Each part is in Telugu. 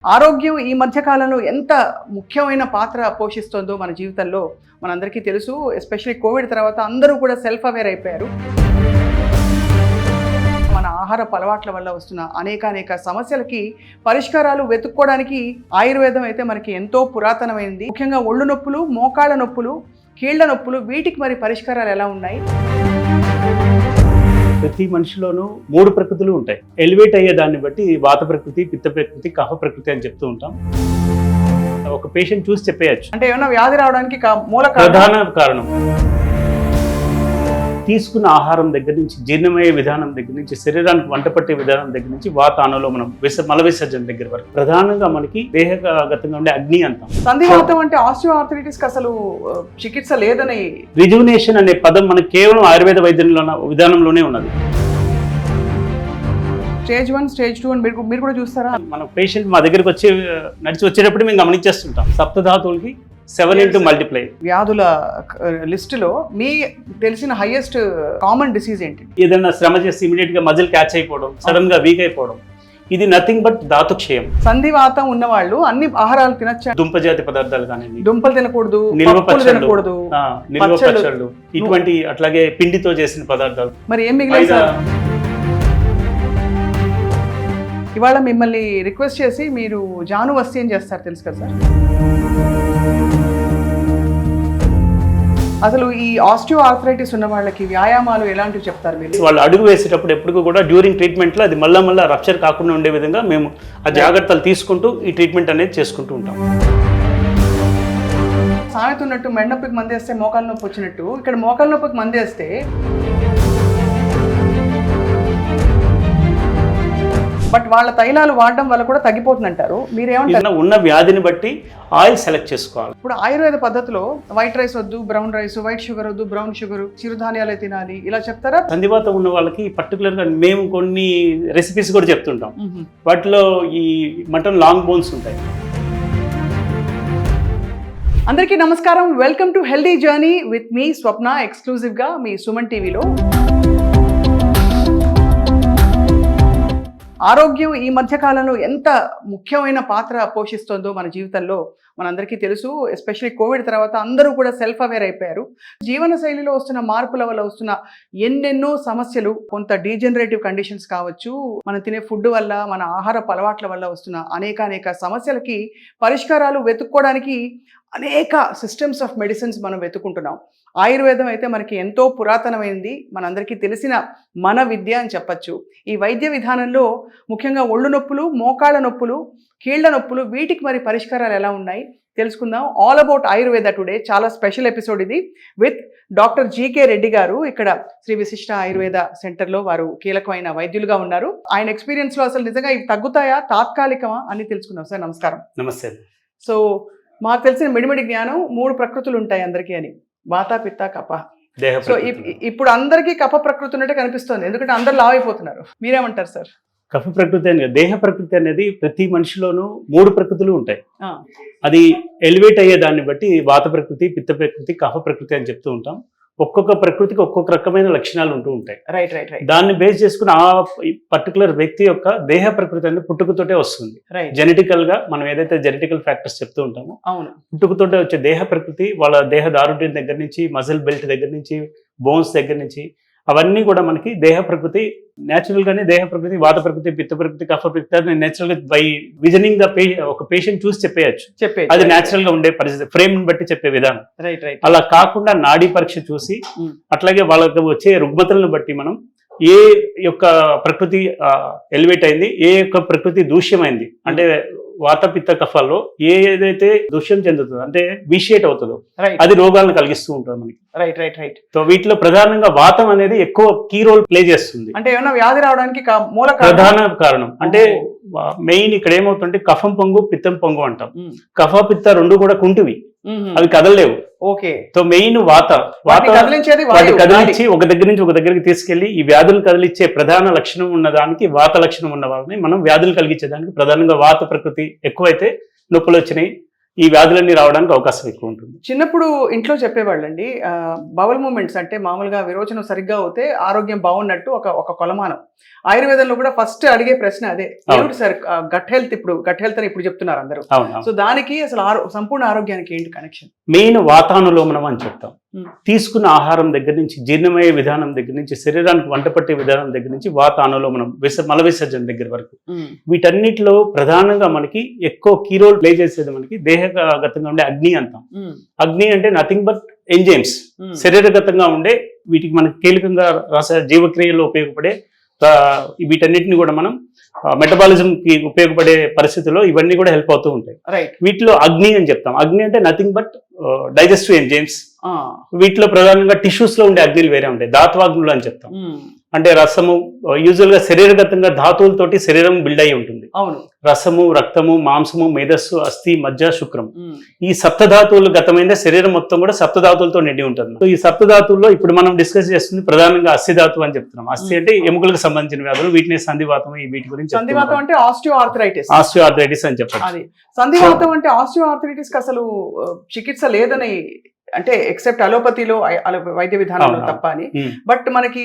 ఆరోగ్యం ఈ మధ్య కాలంలో ఎంత ముఖ్యమైన పాత్ర పోషిస్తుందో మన జీవితంలో మనందరికీ తెలుసు. ఎస్పెషల్లీ కోవిడ్ తర్వాత అందరూ కూడా సెల్ఫ్ అవేర్ అయిపోయారు. మన ఆహారపు అలవాట్ల వల్ల వస్తున్న అనేక సమస్యలకి పరిష్కారాలు వెతుక్కోవడానికి ఆయుర్వేదం అయితే మనకి ఎంతో పురాతనమైంది. ముఖ్యంగా ఒళ్ళు నొప్పులు, మోకాళ్ళ నొప్పులు, కీళ్ల నొప్పులు, వీటికి మరి పరిష్కారాలు ఎలా ఉన్నాయి? ప్రతి మనిషిలోనూ 3 ప్రకృతులు ఉంటాయి. ఎలివేట్ అయ్యే దాన్ని బట్టి వాత ప్రకృతి, పిత్త ప్రకృతి, కఫ ప్రకృతి అని చెప్తూ ఉంటాం. ఒక పేషెంట్ చూసి చెప్పేయచ్చు. అంటే ఏమైనా వ్యాధి రావడానికి ప్రధాన కారణం తీసుకున్న ఆహారం దగ్గర నుంచి, జీర్ణమయ్యే విధానం దగ్గర నుంచి, శరీరానికి వంట పట్టే విధానం దగ్గర నుంచి, వాత అనులోమనం, మల విసర్జన దగ్గర వరకు ప్రధానంగా మనకి దేహగతంగా ఉండే అగ్ని అంటాం. సంధివాతం అంటే ఆస్టియో ఆర్థరైటిస్ కి అసలు చికిత్స లేదని, రిజువినేషన్ అనే పదం మనకి కేవలం ఆయుర్వేద విధానంలోనే ఉన్నది. స్టేజ్ 1, స్టేజ్ 2 అని మీరు కూడా చూస్తారా? మన పేషెంట్ మా దగ్గరికి నడిచి వచ్చేటప్పుడు మేము గమనించేస్తుంటాం. సప్తధాతువులకి 7 into multiply. వ్యాధుల లిస్టులో మీ తెలిసిన హైయెస్ట్ కామన్ డిసీజ్ ఏంటి? ఏదైనా శ్రమ చేసి ఇమీడియట్ గా మజిల్ క్యాచ్ అయిపోవడం, సడన్ గా వీక్ అయిపోవడం, ఇది నథింగ్ బట్ ధాతుక్షయం. సంధివాతం ఉన్న వాళ్ళు అన్ని ఆహారాలు తినచ్చా? దుంపజాతి పదార్థాలు కానీ, దుంపలు తినకూడదు, నిల్వ పచ్చళ్ళు, ఇటువంటి అట్లాగే పిండితో చేసిన పదార్థాలు. మరి ఏం మిగిలిన సార్? ఇవాళ మిమ్మల్ని రిక్వెస్ట్ చేసి మీరు జాను వస్తీ ఏం చేస్తారు తెలుసు కదా సార్? అసలు ఈ ఆస్టియో ఆర్థరైటిస్ ఉన్న వాళ్ళకి వ్యాయామాలు ఎలాంటివి చెప్తారు మీరు? వాళ్ళు అడుగు వేసేటప్పుడు ఎప్పుడు కూడా డ్యూరింగ్ ట్రీట్మెంట్లో అది మళ్ళా రప్చర్ కాకుండా ఉండే విధంగా మేము ఆ జాగ్రత్తలు తీసుకుంటూ ఈ ట్రీట్మెంట్ అనేది చేసుకుంటూ ఉంటాం. సామెత ఉన్నట్టు మెడ నొప్పికి మందేస్తే మోకాలు నొప్పి వచ్చినట్టు ఇక్కడ మోకాలు నొప్పికి మందేస్తే బట్ వాళ్ళ తైలాలు వాడడం వల్ల కూడా తగ్గిపోతుందంటారు. మీరేమంటారు? ఉన్న వ్యాధిని బట్టి ఆయిల్ సెలెక్ట్ చేసుకోవాలి. ఇప్పుడు ఆయుర్వేద పద్ధతిలో వైట్ రైస్ వద్దు, బ్రౌన్ రైస్, వైట్ షుగర్ వద్దు, బ్రౌన్ షుగర్, చిరుధాన్యాలే తినాలి ఇలా చెప్తారా? సంధివాతం ఉన్న వాళ్ళకి పర్టికులర్ గా మేము కొన్ని రెసిపీస్ కూడా చెప్తుంటాం. వాటిలో ఈ మటన్ లాంగ్ బోన్స్ ఉంటాయి. అందరికీ నమస్కారం. Welcome to healthy journey with me Swapna, exclusive గా మీ సుమన్ టీవీలో. ఆరోగ్యం ఈ మధ్య కాలంలో ఎంత ముఖ్యమైన పాత్ర పోషిస్తుందో మన జీవితంలో మనందరికీ తెలుసు. ఎస్పెషల్లీ కోవిడ్ తర్వాత అందరూ కూడా సెల్ఫ్ అవేర్ అయిపోయారు. జీవన శైలిలో వస్తున్న మార్పుల వల్ల వస్తున్న ఎన్నెన్నో సమస్యలు, కొంత డీజనరేటివ్ కండిషన్స్ కావచ్చు, మనం తినే ఫుడ్ వల్ల, మన ఆహారపు అలవాట్ల వల్ల వస్తున్న అనేక సమస్యలకి పరిష్కారాలు వెతుక్కోవడానికి అనేక సిస్టమ్స్ ఆఫ్ మెడిసిన్స్ మనం వెతుకుంటున్నాం. ఆయుర్వేదం అయితే మనకి ఎంతో పురాతనమైంది, మనందరికీ తెలిసిన మన విద్య అని చెప్పచ్చు. ఈ వైద్య విధానంలో ముఖ్యంగా ఒళ్ళు నొప్పులు, మోకాళ్ళ నొప్పులు, కీళ్ల నొప్పులు, వీటికి మరి పరిష్కారాలు ఎలా ఉన్నాయి తెలుసుకుందాం. All about Ayurveda today. చాలా స్పెషల్ ఎపిసోడ్ ఇది విత్ డాక్టర్ జీకే రెడ్డి గారు. ఇక్కడ శ్రీ విశిష్ట ఆయుర్వేద సెంటర్లో వారు కీలకమైన వైద్యులుగా ఉన్నారు. ఆయన ఎక్స్పీరియన్స్లో అసలు నిజంగా ఇవి తగ్గుతాయా, తాత్కాలికమా అని తెలుసుకుందాం. సార్ నమస్కారం. నమస్తే. సో మాకు తెలిసిన మిడిమిడి జ్ఞానం 3 ప్రకృతులు ఉంటాయి అందరికీ అని, వాత, పిత్త, కఫ. సో ఇప్పుడు అందరికీ కఫ ప్రకృతి ఉన్నట్టే కనిపిస్తుంది, ఎందుకంటే అందరు లావ్ అయిపోతున్నారు. మీరేమంటారు సార్? కఫ ప్రకృతి అనేది, దేహ ప్రకృతి అనేది ప్రతి మనిషిలోనూ 3 ప్రకృతులు ఉంటాయి. అది ఎలివేట్ అయ్యే దాన్ని బట్టి వాత ప్రకృతి, పిత్త ప్రకృతి, కఫ ప్రకృతి అని చెప్తూ ఉంటాం. ఒక్కొక్క ప్రకృతికి ఒక్కొక్క రకమైన లక్షణాలు ఉంటూ ఉంటాయి. రైట్. దాన్ని బేస్ చేసుకుని ఆ పర్టికులర్ వ్యక్తి యొక్క దేహ ప్రకృతి అనేది పుట్టుకతోటే వస్తుంది. జెనెటికల్ గా మనం ఏదైతే జెనెటికల్ ఫ్యాక్టర్స్ చెప్తూ ఉంటామో, పుట్టుకతోటే వచ్చే దేహ ప్రకృతి, వాళ్ళ దేహ దారుఢ్యం దగ్గర నుంచి, మజిల్ బెల్ట్ దగ్గర నుంచి, బోన్స్ దగ్గర నుంచి, అవన్నీ కూడా మనకి దేహ ప్రకృతి నేచురల్ గానే దేహ ప్రకృతి, వాత ప్రకృతి, పిత్త ప్రకృతి, కఫ ప్రకృతి నేచురల్ గా బై విజనింగ్ ద ఒక పేషెంట్ చూసి చెప్పేయచ్చు. అది నేచురల్ గా ఉండే పరిస్థితి, ఫ్రేమ్ బట్టి చెప్పే విధానం. అలా కాకుండా నాడీ పరీక్ష చూసి, అట్లాగే వాళ్ళకి వచ్చే రుగ్మతలను బట్టి మనం ఏ యొక్క ప్రకృతి ఎలివేట్ అయింది, ఏ యొక్క ప్రకృతి దూష్యమైంది, అంటే వాత పిత్త కఫాల్లో ఏదైతే దూష్యం చెందుతుందో, అంటే విషియేట్ అవుతుందో, అది రోగాలను కలిగిస్తూ ఉంటుంది మనకి. రైట్. సో వీటిలో ప్రధానంగా వాతం అనేది ఎక్కువ కీ రోల్ ప్లే చేస్తుంది. అంటే ఏమైనా వ్యాధి రావడానికి ప్రధాన కారణం అంటే మెయిన్ ఇక్కడ ఏమవుతుంటే కఫం పొంగు, పిత్తం పొంగు అంటాం. కఫ పిత్త 2 కూడా కుంటివి, అవి కదలలేవు. ఓకే. సో మెయిన్ వాటిని కదిలించి ఒక దగ్గర నుంచి ఒక దగ్గరికి తీసుకెళ్లి ఈ వ్యాధులు కదిలిచ్చే ప్రధాన లక్షణం ఉన్న దానికి, వాత లక్షణం ఉన్న వాళ్ళని మనం వ్యాధులు కలిగించేదానికి ప్రధానంగా వాత ప్రకృతి ఎక్కువైతే నొప్పులు వచ్చినాయి, ఈ వ్యాధులన్నీ రావడానికి అవకాశం ఎక్కువ ఉంటుంది. చిన్నప్పుడు ఇంట్లో చెప్పేవాళ్ళండి బవల్ మూమెంట్స్ అంటే మామూలుగా విరోచనం సరిగ్గా అవుతే ఆరోగ్యం బాగున్నట్టు ఒక కొలమానం. ఆయుర్వేదంలో కూడా ఫస్ట్ అడిగే ప్రశ్న అదే, ఏమిటి సార్ గట్ హెల్త్ అని ఇప్పుడు చెప్తున్నారు అందరూ. సో దానికి అసలు సంపూర్ణ ఆరోగ్యానికి ఏంటి కనెక్షన్? మెయిన్ వాతానులోమనం అని చెప్తాం. తీసుకున్న ఆహారం దగ్గర నుంచి, జీర్ణమయ్యే విధానం దగ్గర నుంచి, శరీరానికి వంట పట్టే విధానం దగ్గర నుంచి వాతానులోమనం, మల విసర్జన దగ్గర వరకు, వీటన్నిటిలో ప్రధానంగా మనకి ఎక్కువ కీ రోల్ ప్లే చేసేది మనకి దేహగతంగా ఉండే అగ్ని అంటాం. అగ్ని అంటే నథింగ్ బట్ ఎంజైమ్స్, శరీరగతంగా ఉండే వీటికి మనకి కీలకంగా జీవక్రియలో ఉపయోగపడే వీటన్నిటిని కూడా మనం మెటబాలిజం కి ఉపయోగపడే పరిస్థితుల్లో ఇవన్నీ కూడా హెల్ప్ అవుతూ ఉంటాయి. వీటిలో అగ్ని అని చెప్తాం. అగ్ని అంటే నథింగ్ బట్ డైజెస్టివ్ ఎంజైమ్స్. వీటిలో ప్రధానంగా టిష్యూస్ లో ఉండే అగ్నిలు వేరే ఉంటాయి, ధాత్వాగ్నులు అని చెప్తాం. అంటే రసము, యూజువల్ గా శరీరగతంగా ధాతువులతోటి శరీరం బిల్డ్ అయి ఉంటుంది. రసము, రక్తము, మాంసము, మేధస్సు, అస్థి, మజ్జ, శుక్రం, ఈ సప్తధాతువులు గతమైన శరీరం మొత్తం కూడా సప్తధాతువులతో నిండి ఉంటుంది. సో ఈ సప్తధాతువుల్లో ఇప్పుడు మనం డిస్కస్ చేస్తుంది ప్రధానంగా అస్థి ధాతువు అని చెప్తున్నాం. అస్థి అంటే ఎముకలకు సంబంధించిన వ్యాధులు, వీటిని సంధివాతం, వీటి గురించి. సంధివాతం అంటే ఆస్టియోఆర్థరైటిస్ అని చెప్పాలి. సంధివాతం అంటే ఆస్టియోఆర్థరైటిస్ కి అసలు చికిత్స లేదని, అంటే ఎక్సెప్ట్ అలోపతిలో వైద్య విధానంలో తప్ప అని, బట్ మనకి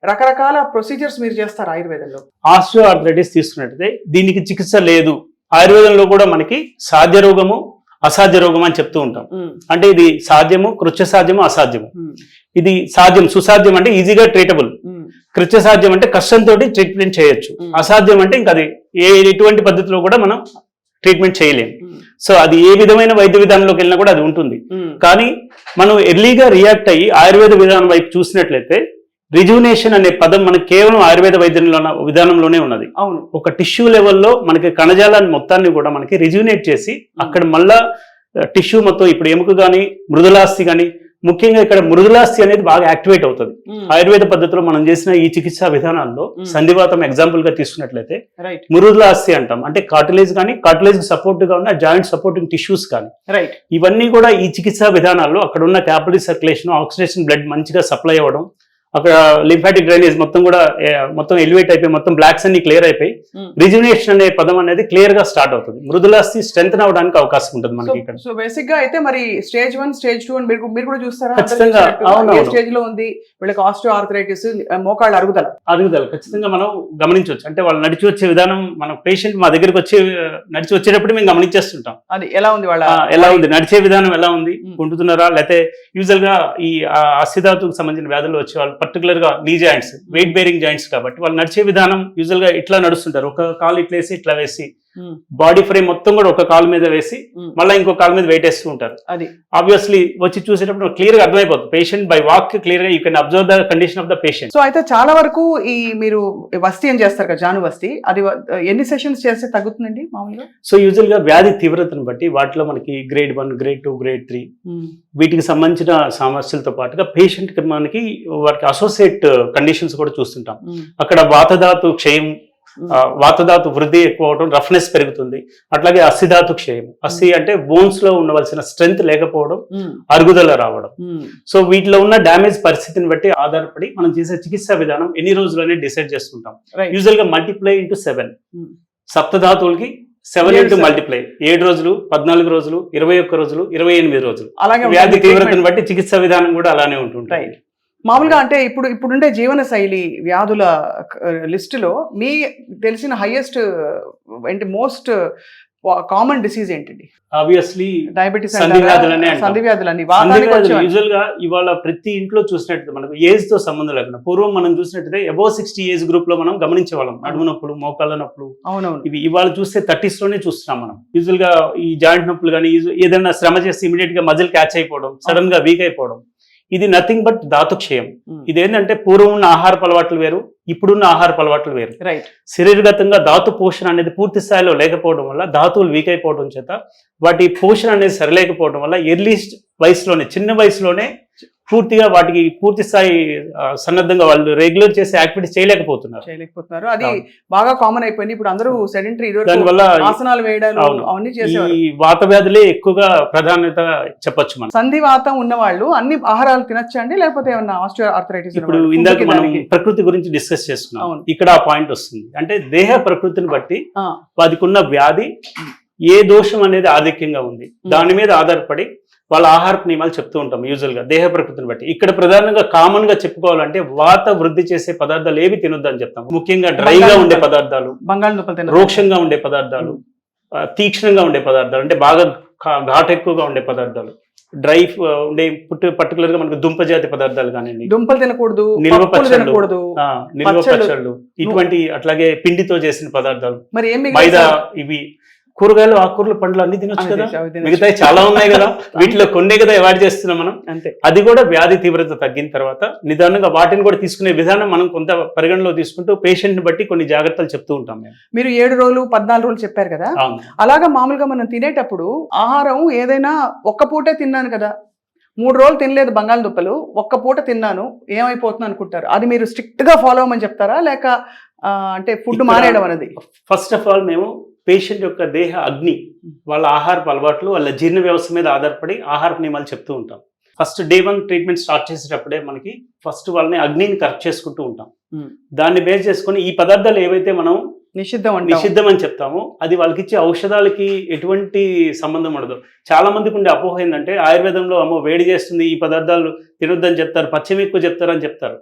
రకరకాల ప్రొసీజర్స్ మీరు చేస్తారు ఆయుర్వేదంలో. ఆస్టియోఆర్థరైటిస్ తీసుకున్నట్టయితే దీనికి చికిత్స లేదు. ఆయుర్వేదంలో కూడా మనకి సాధ్య రోగము, అసాధ్య రోగం అని చెప్తూ ఉంటాం. అంటే ఇది సాధ్యము, కృత్య సాధ్యము, అసాధ్యము. ఇది సాధ్యం, సుసాధ్యం అంటే ఈజీగా ట్రీటబుల్. కృత్య సాధ్యం అంటే కష్టంతో ట్రీట్మెంట్ చేయొచ్చు. అసాధ్యం అంటే ఇంకా అది ఎటువంటి పద్ధతిలో కూడా మనం ట్రీట్మెంట్ చేయలేము. సో అది ఏ విధమైన వైద్య విధానంలోకి వెళ్ళినా కూడా అది ఉంటుంది. కానీ మనం ఎర్లీగా రియాక్ట్ అయ్యి ఆయుర్వేద విధానం వైపు చూసినట్లయితే రిజునేషన్ అనే పదం మనకి కేవలం ఆయుర్వేద విధానంలోనే ఉన్నది. ఒక టిష్యూ లెవెల్లో మనకి కణజాలాన్ని మొత్తాన్ని కూడా మనకి రిజునేట్ చేసి అక్కడ మళ్ళా టిష్యూ మొత్తం, ఇప్పుడు ఎముక కానీ మృదులాస్థి కానీ, ముఖ్యంగా ఇక్కడ మృదులాస్థి అనేది బాగా యాక్టివేట్ అవుతుంది. ఆయుర్వేద పద్ధతిలో మనం చేసిన ఈ చికిత్సా విధానాల్లో సంధివాతం ఎగ్జాంపుల్ గా తీసుకున్నట్లయితే మృదులాస్థి అంటాం. అంటే కార్టిలేజ్ కానీ, కార్టిలేజ్ సపోర్ట్ గా ఉన్న జాయింట్ సపోర్టింగ్ టిష్యూస్ కానీ, ఇవన్నీ కూడా ఈ చికిత్సా విధానాల్లో అక్కడ ఉన్న క్యాపిలరీ సర్క్యులేషన్, ఆక్సిడేషన్, బ్లడ్ మంచిగా సప్లై అవ్వడం, అక్కడ లింఫాటిక్ డ్రైనేజ్ మొత్తం కూడా మొత్తం ఎలివేట్ అయిపోయి మొత్తం బ్లాక్స్ అన్ని క్లియర్ అయిపోయి రిజునేషన్ అనే పదం అనేది క్లియర్ గా స్టార్ట్ అవుతుంది. మృదులాస్థి స్ట్రెంగ్ అవడానికి అవకాశం ఉంటుంది మనకి ఇక్కడ. సో బేసిక్ గా అయితే మరి స్టేజ్ 1, స్టేజ్ 2 అని మీరు కూడా చూస్తారా? ఖచ్చితంగా. స్టేజ్ లో ఉంది వీళ్ళకి ఆస్టియోఆర్థరైటిస్, మోకాళ్ళ అరుగుదల ఖచ్చితంగా మనం గమనించవచ్చు. అంటే వాళ్ళు నడిచి వచ్చే విధానం, మన పేషెంట్ మా దగ్గరికి నడిచి వచ్చేటప్పుడు మేము గమనించేస్తుంటాం. అది ఎలా ఉంది, వాళ్ళ ఎలా ఉంది, నడిచే విధానం ఎలా ఉంది, కుంటున్నారా, లేకపోతే యూజువల్ గా ఈ అస్థిధాతుకు సంబంధించిన వ్యాధులు వచ్చే వాళ్ళు పర్టికులర్ గా నీ జాయింట్స్, వెయిట్ బేరింగ్ జాయింట్స్ కాబట్టి వాళ్ళు నడిచే విధానం యూజువల్ గా ఇట్లా నడుస్తుంటారు. ఒక కాలు ఇట్లా వేసి ఇట్లా వేసి, బాడీ ఫ్రేమ్ మొత్తం కూడా ఒక కాలు మీద వేసి మళ్ళీ ఇంకో కాలు మీద వెయిట్ వేస్తూ ఉంటారు. అది ఆబ్వియస్లీ వచ్చి చూసేటప్పుడు క్లియర్ గా అర్థమైపోతుంది. పేషెంట్ బై వాక్ క్లియర్ గా you can observe the condition of the patient. So అయితే చాలా వరకు ఈ మీరు వస్తీ అని చేస్తారు కదా, జాను వస్తీ, అది ఎన్ని సెషన్స్ చేస్తే తగ్గుతుందండి మామూలుగా? సో యూజువల్ గా వ్యాధి తీవ్రతను బట్టి వాటిలో మనకి గ్రేడ్ 1, గ్రేడ్ 2, గ్రేడ్ 3 వీటికి సంబంధించిన సమస్యలతో పాటుగా పేషెంట్ కి మనకి వాటికి అసోసియేట్ కండిషన్స్ కూడా చూస్తుంటాం. అక్కడ వాతధాతు క్షయం, వాతధాతు వృద్ధి ఎక్కువ అవడం, రఫ్నెస్ పెరుగుతుంది. అట్లాగే అస్థిధాతు క్షయం, అస్థి అంటే బోన్స్ లో ఉండవలసిన స్ట్రెంగ్త్ లేకపోవడం, అరుగుదల రావడం. సో వీటిలో ఉన్న డ్యామేజ్ పరిస్థితిని బట్టి ఆధారపడి మనం చేసే చికిత్సా విధానం ఎన్ని రోజులు అనేది డిసైడ్ చేస్తుంటాం. యూజువల్ గా మల్టిప్లై ఇంటూ 7, సప్తధాతువులకి 7 ఇంటూ మల్టిప్లై, 7 రోజులు, 14 రోజులు, 21 రోజులు, 28 రోజులు. అలాగే వ్యాధి తీవ్రతను బట్టి చికిత్సా విధానం కూడా అలానే ఉంటుంటాయి. మామూలుగా అంటే ఇప్పుడుండే జీవన శైలి వ్యాధుల లిస్టులో మీ తెలిసిన హైయెస్ట్ అంటే మోస్ట్ కామన్ డిసీజ్ ఏంటండి? ఆబ్వియస్లీ డయాబెటీస్, సంధివ్యాధులని. యూజువల్ గా ఇవాళ ప్రతి ఇంట్లో చూసినట్టు మనకు ఏజ్ తో సంబంధం లేకుండా, పూర్వం మనం చూసినట్టయితే అబౌవ్ 60 ఏజ్ గ్రూప్ లో మనం గమనించేవాళ్ళం నడుము నొప్పులు, మోకాళ్ళ నొప్పులు. ఇవి ఇవాళ చూస్తే 30s లోనే చూస్తున్నాం మనం. యూజువల్ గా ఈ జాయింట్ నొప్పులు కానీ, ఏదైనా శ్రమ చేస్తే ఇమీడియట్ గా మజిల్ క్యాచ్ అయిపోవడం, సడన్ గా వీక్ అయిపోవడం, ఇది నథింగ్ బట్ ధాతుక్షయం. ఇదేంటంటే పూర్వం ఉన్న ఆహారపు అలవాట్లు వేరు, ఇప్పుడున్న ఆహారపు అలవాట్లు వేరు. శరీరగతంగా ధాతు పోషణ అనేది పూర్తి స్థాయిలో లేకపోవడం వల్ల, ధాతువులు వీక్ అయిపోవడం చేత వాటి పోషణ అనేది సరిలేకపోవడం వల్ల ఎర్లీ వయసులోనే, చిన్న వయసులోనే పూర్తిగా వాటికి పూర్తి స్థాయి సన్నద్ధంగా వాళ్ళు రెగ్యులర్ చేసే యాక్టివిటీస్ చేయలేకపోతున్నారు. అది బాగా కామన్ అయిపోయింది. ఇప్పుడు అందరూ సెడెంటరీ, దానివల్ల ఆసనాలు వేయడాలు అవన్నీ చేసేవారు. ఈ వాత వ్యాధులే ఎక్కువగా ప్రాధాన్యత చెప్పొచ్చు మనం. సంధివాతం ఉన్న వాళ్ళు అన్ని ఆహారాలు తినచ్చా అండి, లేకపోతే ఏమన్నా ఆస్టియోఆర్థరైటిస్? ఇప్పుడు ఇందాక మనం ప్రకృతి గురించి డిస్కస్ చేసుకున్నాం. ఇక్కడ ఆ పాయింట్ వస్తుంది. అంటే దేహ ప్రకృతిని బట్టి వాటికున్న వ్యాధి ఏ దోషం అనేది ఆధిక్యంగా ఉంది దాని మీద ఆధారపడి వాళ్ళ ఆహారపు నియమాలు చెప్తూ ఉంటాం యూజువల్ గా దేహ ప్రకృతిని బట్టి. ఇక్కడ ప్రధానంగా కామన్ గా చెప్పుకోవాలంటే వాత వృద్ధి చేసే పదార్థాలు ఏవి తినొద్దని చెప్తాం. ముఖ్యంగా డ్రైగా ఉండే పదార్థాలు, బంగాళదుంపలు, రోక్షంగా ఉండే పదార్థాలు, తీక్షణంగా ఉండే పదార్థాలు అంటే బాగా ఘాటు ఎక్కువగా ఉండే పదార్థాలు, డ్రై ఉండే పర్టికులర్ గా మనకు దుంప జాతి పదార్థాలు కానివ్వండి, దుంపలు తినకూడదు, నిల్వ పచ్చళ్ళు ఇటువంటి, అట్లాగే పిండితో చేసిన పదార్థాలు, మరి మైదా, ఇవి కూరగాయలు, ఆకుకూరలు, పండ్లు అన్ని తినొచ్చు కదా, మిగతా చాలా ఉన్నాయి కదా, వీటిలో కొన్నే కదా అవాయిడ్ చేస్తున్నాం మనం. అంతే. అది కూడా వ్యాధి తీవ్రత తగ్గిన తర్వాత నిదానంగా వాటిని కూడా తీసుకునే విధానం మనం కొంత పరిగణలో తీసుకుంటూ పేషెంట్ ని బట్టి కొన్ని జాగ్రత్తలు చెప్తూ ఉంటాం మేము. మీరు 7 రోజులు 14 రోజులు చెప్పారు కదా, అలాగా మామూలుగా మనం తినేటప్పుడు ఆహారం ఏదైనా ఒక్క పూటే తిన్నాను కదా, 3 రోజులు తినలేదు బంగాళదుంపలు, ఒక్క పూట తిన్నాను ఏమైపోతుంది అనుకుంటారు, అది మీరు స్ట్రిక్ట్ గా ఫాలో అవ్వమని చెప్తారా లేక అంటే ఫుడ్ మానేయడం అనేది? ఫస్ట్ ఆఫ్ ఆల్ మేము పేషెంట్ యొక్క దేహ అగ్ని, వాళ్ళ ఆహారపు అలవాట్లు, వాళ్ళ జీర్ణ వ్యవస్థ మీద ఆధారపడి ఆహారపు నియమాలు చెప్తూ ఉంటాం. ఫస్ట్ డే 1 ట్రీట్మెంట్ స్టార్ట్ చేసేటప్పుడే మనకి ఫస్ట్ వాళ్ళని అగ్నిని కరెక్ట్ చేసుకుంటూ ఉంటాం. దాన్ని బేస్ చేసుకుని ఈ పదార్థాలు ఏవైతే మనం నిషిద్ధం అని చెప్తామో అది వాళ్ళకి ఇచ్చే ఔషధాలకి ఎటువంటి సంబంధం ఉండదు. చాలా మందికి ఉండే అపోహ ఏంటంటే ఆయుర్వేదంలో అమ్మో వేడి చేస్తుంది, ఈ పదార్థాలు తినొద్దని చెప్తారు, పచ్చమి ఎక్కువ చెప్తారని చెప్తారు.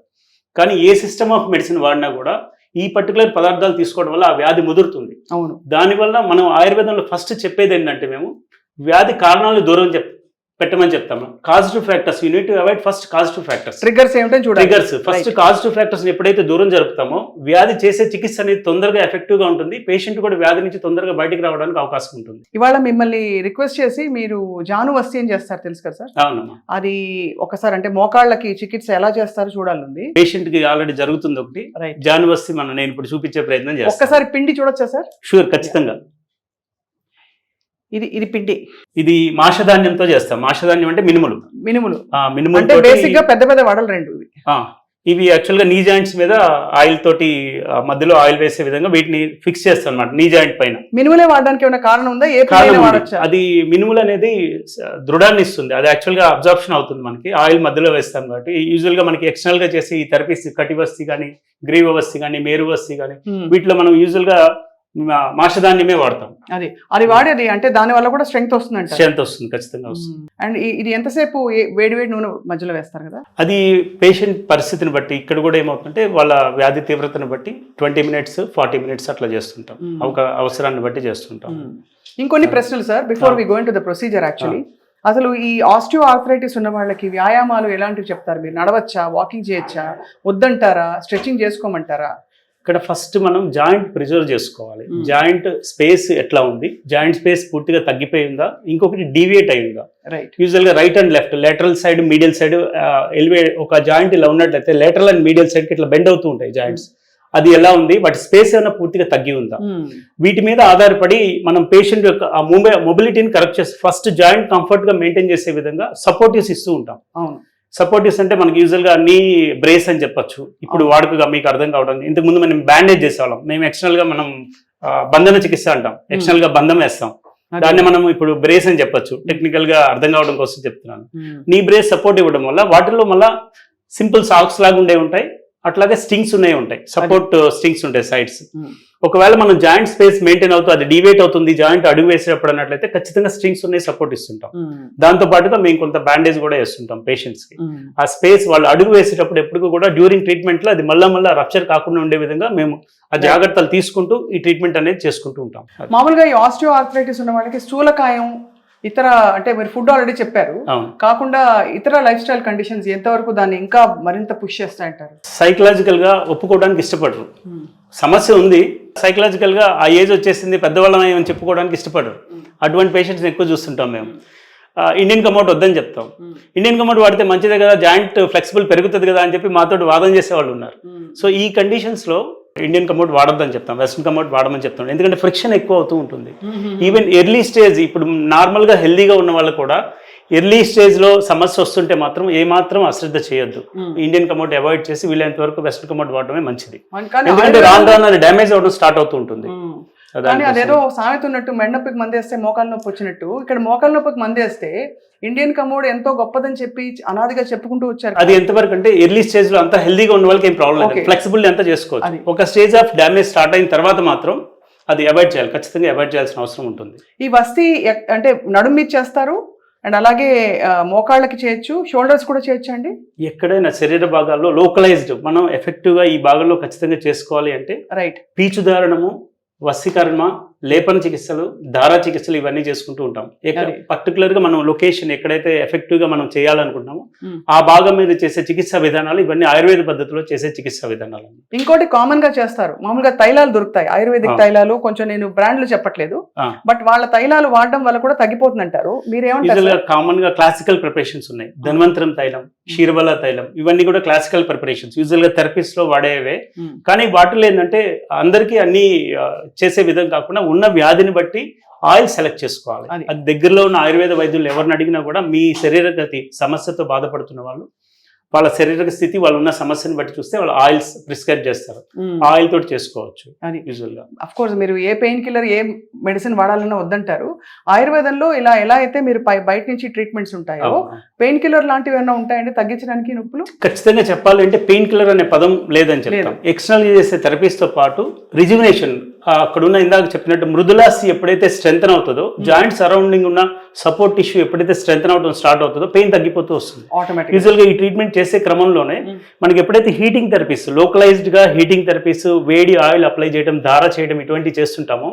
కానీ ఏ సిస్టమ్ ఆఫ్ మెడిసిన్ వాడినా కూడా ఈ పర్టికులర్ పదార్థాలు తీసుకోవడం వల్ల ఆ వ్యాధి ముదురుతుంది. అవును. దానివల్ల మనం ఆయుర్వేదంలో ఫస్ట్ చెప్పేది ఏంటంటే మేము వ్యాధి కారణాలను దూరం పెట్టమని చెప్తాము. Causative factors you need to avoid first causative factors. Triggers ఏమిటంటే చూడండి, ట్రిగర్స్ ఫస్ట్ కాజిటివ్ ఫ్యాక్టర్స్ ఎప్పుడైతే దూరం జరుపుతామో వ్యాధి చేసే చికిత్స అనేది తొందరగా ఎఫెక్టివ్ గా ఉంటుంది, పేషెంట్ కూడా వ్యాధి నుంచి తొందరగా బయటికి రావడానికి అవకాశం ఉంటుంది. ఇవాళ మిమ్మల్ని రిక్వెస్ట్ చేసి మీరు జానువస్తి అని చేస్తారు తెలుసు కదా సార్? అవునమ్మా. అది ఒకసారి అంటే మోకాళ్ళకి చికిత్స ఎలా చేస్తారో చూడాలండి. పేషెంట్ కి ఆల్రెడీ జరుగుతుంది ఒకటి జానువస్తి, నేను ఇప్పుడు చూపించే ప్రయత్నం చేస్తాను. ఒక్కసారి పిండి చూడొచ్చా సార్? షూర్, ఖచ్చితంగా. ఇది పిండి, ఇది మాషధాన్యంతో చేస్తాం. మాషధాన్యం అంటే మినుములు అంటే బేసిక్ గా పెద్ద పెద్ద వడలు రెండు. ఇవి యాక్చువల్ గా నీ జాయింట్స్ మీద ఆయిల్ తోటి మధ్యలో ఆయిల్ వేసే విధంగా వీటిని ఫిక్స్ చేస్తాం అన్నమాట నీ జాయింట్ పైన. మినుములే వాడడానికి ఏమైనా కారణం ఉందా? అది మినుములు అనేది దృఢాన్ని ఇస్తుంది, అది యాక్చువల్ గా అబ్జార్ప్షన్ అవుతుంది మనకి, ఆయిల్ మధ్యలో వేస్తాం కాబట్టి. యూజువల్ గా మనకి ఎక్స్టర్నల్ గా చేసి ఈ థెరపీస్ కటివస్తి కానీ, గ్రీవవస్తి కానీ, మేరువస్తి కానీ, వీటిలో మనం యూజువల్ గా మాషధాన్యమే వాడతాం. అది వాడేది అంటే దాని వల్ల కూడా స్ట్రెంగ్త్ వస్తుంది. స్ట్రెంగ్త్ వస్తుంది, ఖచ్చితంగా వస్తుంది. అండ్ ఇది ఎంతసేపు వేడి నూనె మధ్యలో వేస్తారు కదా? అది పేషెంట్ పరిస్థితిని బట్టి, ఇక్కడ కూడా ఏమవుతుందంటే వాళ్ళ వ్యాధి తీవ్రతను బట్టి 20 minutes 40 minutes అట్లా చేస్తుంటాం, అవసరాన్ని బట్టి చేస్తుంటాం. ఇంకొన్ని ప్రశ్నలు sir before we go into the procedure. Actually అసలు ఈ ఆస్టియో ఆర్థరైటిస్ ఉన్న వాళ్ళకి వ్యాయామాలు ఎలాంటివి చెప్తారు? మీరు నడవచ్చా, వాకింగ్ చేయొచ్చా, వద్దంటారా, స్ట్రెచింగ్ చేసుకోమంటారా? ఇక్కడ ఫస్ట్ మనం జాయింట్ ప్రిజర్వ్ చేసుకోవాలి. జాయింట్ స్పేస్ ఎట్లా ఉంది, జాయింట్ స్పేస్ పూర్తిగా తగ్గిపోయి ఉందా, ఇంకొకటి డీవియేట్ అయిందా. యూజువల్ గా right and left, lateral side, medial side ఒక జాయింట్ ఇలా ఉన్నట్లయితే లేటరల్ అండ్ మీడియల్ సైడ్ కి ఇట్లా బెండ్ అవుతూ ఉంటాయి జాయింట్స్. అది ఎలా ఉంది, వాటి స్పేస్ ఏమైనా పూర్తిగా తగ్గి ఉందా, వీటి మీద ఆధారపడి మనం పేషెంట్ యొక్క ఆ మొబిలిటీని కరెక్ట్ చేసి ఫస్ట్ జాయింట్ కంఫర్ట్ గా మెయింటైన్ చేసే విధంగా సపోర్టివ్స్ ఇస్తూ ఉంటాం. సపోర్టివ్స్ అంటే మనకి యూజువల్ గా నీ బ్రేస్ అని చెప్పొచ్చు. ఇప్పుడు వాడుకగా మీకు అర్థం కావడం, ఇంతకు ముందు మనం బ్యాండేజ్ చేసేవాళ్ళం, మేము ఎక్స్టర్నల్ గా మనం బంధన చికిత్స అంటాం, ఎక్స్టర్నల్ గా బంధం వేస్తాం, దాన్ని మనం ఇప్పుడు బ్రేస్ అని చెప్పొచ్చు. టెక్నికల్ గా అర్థం కావడం కోసం చెప్తున్నాను. నీ బ్రేస్ సపోర్ట్ ఇవ్వడం వల్ల వాటిల్లో మళ్ళా సింపుల్ సాక్స్ లాగా ఉండే ఉంటాయి, అట్లాగే స్టింగ్స్ ఉంటాయి, సపోర్ట్ స్టింగ్స్ ఉంటాయి సైడ్స్. ఒకవేళ మనం జాయింట్ స్పేస్ మెయింటైన్ అవుతూ అది డివేట్ అవుతుంది, జాయింట్ అడుగు వేసేటప్పుడు అన్నట్లయితే ఖచ్చితంగా స్ట్రింగ్స్ ఉన్నాయి, సపోర్ట్ ఇస్తుంటాం. దాంతో పాటుగా మేము కొంత బ్యాండేజ్ కూడా వేస్తుంటాం పేషెంట్స్ కి. ఆ స్పేస్ వాళ్ళు అడుగు వేసేటప్పుడు ఎప్పుడు కూడా డ్యూరింగ్ ట్రీట్మెంట్ లో అది మళ్ళా రప్చర్ కాకుండా ఉండే విధంగా మేము ఆ జాగ్రత్తలు తీసుకుంటూ ఈ ట్రీట్మెంట్ అనేది చేసుకుంటూ ఉంటాం. మామూలుగా ఈ ఆస్టియో ఆర్థరైటిస్ ఉన్న వాళ్ళకి స్థూలకాయం, ఇతర అంటే మీరు ఫుడ్ ఆల్రెడీ చెప్పారు కాకుండా ఇతర లైఫ్ స్టైల్ కండిషన్స్ ఎంతవరకు దాన్ని ఇంకా మరింత పుష్ చేస్తాయంటారు? సైకలాజికల్ గా ఒప్పుకోవడానికి ఇష్టపడరు. సమస్య ఉంది, సైకలాజికల్ గా ఆ ఏజ్ వచ్చేసింది, పెద్దవాళ్ళం ఏమని చెప్పుకోవడానికి ఇష్టపడరు. అటువంటి పేషెంట్స్ ఎక్కువ చూస్తుంటాం మేము. ఇండియన్ కమౌట్ వద్దని చెప్తాం. ఇండియన్ కమౌట్ వాడితే మంచిదే కదా, జాయింట్ ఫ్లెక్సిబుల్ పెరుగుతుంది కదా అని చెప్పి మాతో వాదన చేసే వాళ్ళు ఉన్నారు. సో ఈ కండిషన్స్ లో ఇండియన్ కమౌట్ వాడొద్దని చెప్తాం, వెస్ట్రన్ కమౌట్ వాడమని చెప్తాం. ఎందుకంటే ఫ్రిక్షన్ ఎక్కువ అవుతూ ఉంటుంది. ఈవెన్ ఎర్లీ స్టేజ్, ఇప్పుడు నార్మల్ గా హెల్దీగా ఉన్న వాళ్ళు కూడా ఎర్లీ స్టేజ్ లో సమస్య వస్తుంటే మాత్రం ఏమాత్రం అశ్రద్ధ చేయొద్దు. ఇండియన్ కమౌట్ అవాయిడ్ చేసి వీలైనంత వరకు వెస్ట్రన్ కమౌట్ వాడటమే మంచిది. ఎందుకంటే రాను అది డ్యామేజ్ అవడం స్టార్ట్ అవుతూ ఉంటుంది. కానీ అదేదో సామెత ఉన్నట్టు మెడనొప్పికి మందేస్తే మోకాలు నొప్పి వచ్చినట్టు, ఇక్కడ మోకాలు నొప్పికి మందేస్తే ఇండియన్ కమోడ్ ఎంతో గొప్పదని చెప్పి అనాదిగా చెప్పుకుంటూ వచ్చారు. అది ఎంతవరకు అంటే ఎర్లీ స్టేజ్ లో అంతా హెల్దీగా ఉన్న వాళ్ళకి ఏం ప్రాబ్లం లేదు, ఫ్లెక్సిబుల్ అంతా చేసుకోవచ్చు. ఒక స్టేజ్ ఆఫ్ డ్యామేజ్ స్టార్ట్ అయిన తర్వాత మాత్రం అది అవాయిడ్ చేయాలి, ఖచ్చితంగా అవాయిడ్ చేయాల్సిన అవసరం ఉంటుంది. ఈ వస్తీ అంటే నడుము మీద చేస్తారు అండ్ అలాగే మోకాళ్ళకి చేయొచ్చు, షోల్డర్స్ కూడా చేయొచ్చు అండి. ఎక్కడైనా శరీర భాగాల్లో లోకలైజ్డ్ మనం ఎఫెక్టివ్గా ఈ భాగంలో ఖచ్చితంగా చేసుకోవాలి అంటే రైట్, పీచుదారణము, వశీకరణ, లేపన చికిత్సలు, ధారా చికిత్సలు ఇవన్నీ చేసుకుంటూ ఉంటాం. పర్టికులర్గా మనం లొకేషన్ ఎక్కడైతే ఎఫెక్టివ్గా మనం చేయాలనుకుంటున్నామో ఆ భాగం మీద చేసే చికిత్సా విధానాలు ఇవన్నీ ఆయుర్వేద పద్ధతిలో చేసే చికిత్సా విధానాలు. ఇంకోటి కామన్ గా చేస్తారు, మామూలుగా తైలాలు దొరుకుతాయి, ఆయుర్వేదిక్ తైలాలు, కొంచెం నేను బ్రాండ్లు చెప్పట్లేదు, బట్ వాళ్ళ తైలాలు వాడడం వల్ల కూడా తగ్గిపోతుంది అంటారు, మీరేమంటారు? కామన్ గా క్లాసికల్ ప్రిపరేషన్స్ ఉన్నాయి, ధన్వంతరం తైలం, క్షీరబల తైలం, ఇవన్నీ కూడా క్లాసికల్ ప్రిపరేషన్స్ యూజువల్ గా థెరపీస్ లో వాడేవే. కానీ వాటిలో ఏంటంటే అందరికీ అన్ని చేసే విధం కాకుండా ఉన్న వ్యాధిని బట్టి ఆయిల్ సెలెక్ట్ చేసుకోవాలి. అది దగ్గరలో ఉన్న ఆయుర్వేద వైద్యులు ఎవరిని అడిగినా కూడా మీ శరీరగతి సమస్యతో బాధపడుతున్న వాళ్ళు వాళ్ళ శరీర స్థితి, వాళ్ళు ఉన్న సమస్యను బట్టి చూస్తే వాళ్ళు ఆయిల్స్ ప్రిస్క్రైబ్ చేస్తారు, ఆయిల్ తోటి చేసుకోవచ్చు యూజువల్ గా. అఫ్ కోర్స్ మీరు ఏ పెయిన్ కిల్లర్ ఏ మెడిసిన్ వాడాలన్నా వద్దంటారు. ఆయుర్వేదంలో ఇలా ఎలా అయితే మీరు బయట నుంచి ట్రీట్మెంట్స్ ఉంటాయో పెయిన్ కిల్లర్ లాంటివి ఏమైనా ఉంటాయండి తగ్గించడానికి నొప్పులు? ఖచ్చితంగా చెప్పాలంటే పెయిన్ కిల్లర్ అనే పదం లేదని చెప్తాం. ఎక్స్టర్నల్ చేసే థెరపీస్ తో పాటు రిజ్యువినేషన్, అక్కడున్న ఇందాక చెప్పినట్టు మృదులాస్థి ఎప్పుడైతే స్ట్రెంథన్ అవుతుందో, జాయింట్ సరౌండింగ్ ఉన్న సపోర్ట్ టిష్యూ ఎప్పుడైతే స్ట్రెంథన్ అవడం స్టార్ట్ అవుతుందో పెయిన్ తగ్గిపోతూ వస్తుంది ఆటోమేటిక్. యూజువల్ గా ఈ ట్రీట్మెంట్ చేసే క్రమంలోనే మనకి ఎప్పుడైతే హీటింగ్ థెరపీస్, లోకలైజ్డ్ గా హీటింగ్ థెరపీస్, వేడి ఆయిల్ అప్లై చేయడం, ధార చేయడం ఇటువంటివి చేస్తుంటామో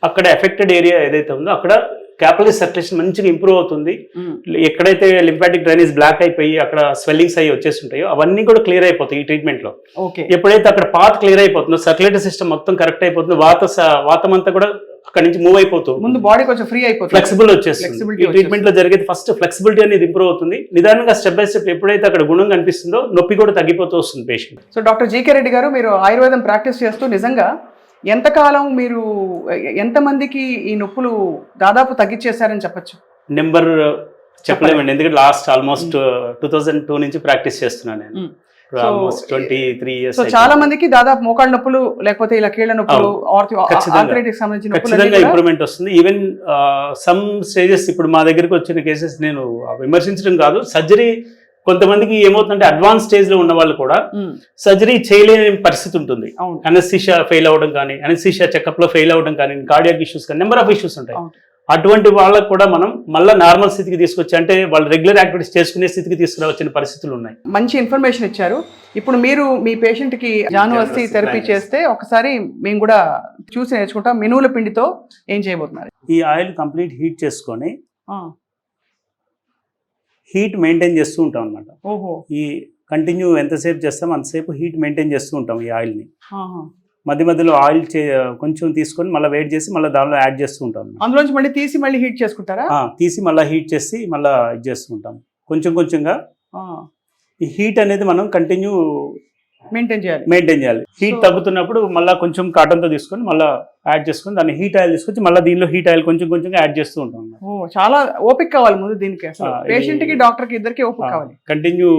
అక్కడ ఎఫెక్టెడ్ ఏరియా ఏదైతే ఉందో అక్కడ క్యాపిలరీ సర్క్యులేషన్ మంచిగా ఇంప్రూవ్ అవుతుంది. ఎక్కడైతే లింఫాటిక్ డ్రైనేజ్ బ్లాక్ అయిపోయి అక్కడ స్వెల్లింగ్స్ అయ్యి వచ్చేస్తుంటాయో అవన్నీ కూడా క్లియర్ అయిపోతాయి ఈ ట్రీట్మెంట్ లో. ఎప్పుడైతే అక్కడ పాత్ క్లియర్ అయిపోతుందో, సర్క్యులేటరీ సిస్టమ్ మొత్తం కరెక్ట్ అయిపోతుందో, వాతం అంతా కూడా అక్కడ నుంచి మూవ్ అయిపోతుంది, ముందు బాడీ కొంచెం ఫ్రీ అయిపోతుంది, ఫ్లెక్సిబుల్ వచ్చేస్తుంది. ఈ ట్రీట్మెంట్ లో జరిగేది ఫస్ట్ ఫ్లెక్సిబిలిటీ అనేది ఇంప్రూవ్ అవుతుంది. నిదానంగా స్టెప్ బై స్టెప్ ఎప్పుడైతే అక్కడ గుణం కనిపిస్తుందో నొప్పి కూడా తగ్గిపోతూ వస్తుంది patient. So doctor GK Reddy గారు, మీరు ఆయుర్వేదం ప్రాక్టీస్ చేస్తూ నిజంగా ఎంతకాలం మీరు ఎంతమందికి ఈ నొప్పులు దాదాపు తగ్గించేశారని చెప్పచ్చు? నెంబర్ చెప్పలేమండి, ఎందుకంటే లాస్ట్ ఆల్మోస్ట్ 2002 నుంచి ప్రాక్టీస్ చేస్తున్నాను నేను. Almost 23 years. సో చాలా మందికి దాదాపు మోకాళ్ళ నొప్పులు లేకపోతే ఇలా కీళ్ళ నొప్పులు, ఆర్థరైటిస్ సంబంధించిన ఖచ్చితంగా ఇంప్రూవ్మెంట్ వస్తుంది. ఈవెన్ సమ్ స్టేజెస్ ఇప్పుడు మా దగ్గరికి వచ్చిన కేసెస్ నేను విమర్శించడం కాదు, సర్జరీ కొంతమందికి ఏమవుతుందంటే అడ్వాన్స్ స్టేజ్ లో ఉన్న వాళ్ళు కూడా సర్జరీ చేయలేని పరిస్థితి ఉంటుంది. అనస్థీషియా ఫెయిల్ అవ్వడం కానీ, అనస్థీషియా చెకప్ లో ఫెయిల్ అవ్వడం కానీ, కార్డియాక్ ఇష్యూస్ కానీ, నెంబర్ ఆఫ్ ఇష్యూస్ ఉంటాయి. అటువంటి వాళ్ళకు కూడా మనం మళ్ళీ నార్మల్ స్థితికి తీసుకొచ్చి, అంటే వాళ్ళు రెగ్యులర్ యాక్టివిటీస్ చేసుకునే స్థితికి తీసుకురావచ్చిన పరిస్థితులు ఉన్నాయి. మంచి ఇన్ఫర్మేషన్ ఇచ్చారు. ఇప్పుడు మీరు మీ పేషెంట్ కి జానువస్తి థెరపీ చేస్తే ఒకసారి మేము కూడా చూసి నేర్చుకుంటాం. మినువుల పిండితో ఏం చేయబోతున్నారు? ఈ ఆయిల్ కంప్లీట్ హీట్ చేసుకొని హీట్ మెయింటైన్ చేస్తూ ఉంటాం అనమాట. ఓహో, ఈ కంటిన్యూ ఎంతసేపు చేస్తాం అంతసేపు హీట్ మెయింటైన్ చేస్తూ ఉంటాం ఈ ఆయిల్ని. మధ్య మధ్యలో ఆయిల్ కొంచెం తీసుకొని మళ్ళీ వెయిట్ చేసి మళ్ళీ దానిలో యాడ్ చేస్తూ ఉంటాం. అందులోంచి మళ్ళీ తీసి మళ్ళీ హీట్ చేసుకుంటారా? తీసి మళ్ళీ హీట్ చేసి మళ్ళీ ఇది చేస్తూ ఉంటాం. కొంచెం కొంచెంగా ఈ హీట్ అనేది మనం కంటిన్యూ మెయింటైన్ చేయాలి. హీట్ తగ్గుతున్నప్పుడు మళ్ళీ కొంచెం కాటన్తో తీసుకొని మళ్ళీ యాడ్ చేసుకొని దాన్ని హీట్ ఆయిల్ తీసుకొచ్చి మళ్ళీ దీనిలో హీట్ ఆయిల్ కొంచెం కొంచెంగా యాడ్ చేస్తూ ఉంటాం. చాలా ఓపిక కావాలి ముందు దీనికి, పేషెంట్ కి డాక్టర్ కి ఇద్దరికి ఓపిక కావాలి. కంటిన్యూ